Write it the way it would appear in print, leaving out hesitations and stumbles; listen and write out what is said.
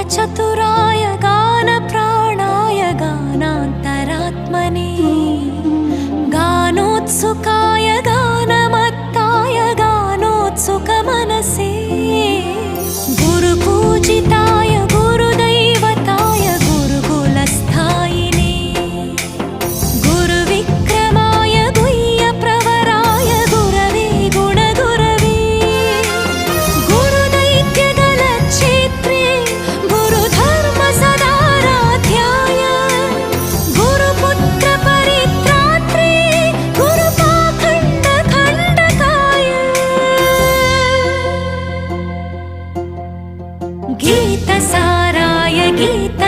चतुराय गान प्राणाय गानान्तरात्मने गानोत्सुकाय गानमत्ताय गानोत्सुकमनसे गुरुपूजिताय गुरुदैवताय गुरुकुलस्थायिने गुरुविक्रमाय गुह्यप्रवराय गुरवे गुणगुरवे गुरुदैत्यगलक्षेत्रे गुरुधर्मसदाराध्याय गुरुपुत्रपरित्रात्रे गुरुपाखण्डखण्डकाय गीतसाराय गीत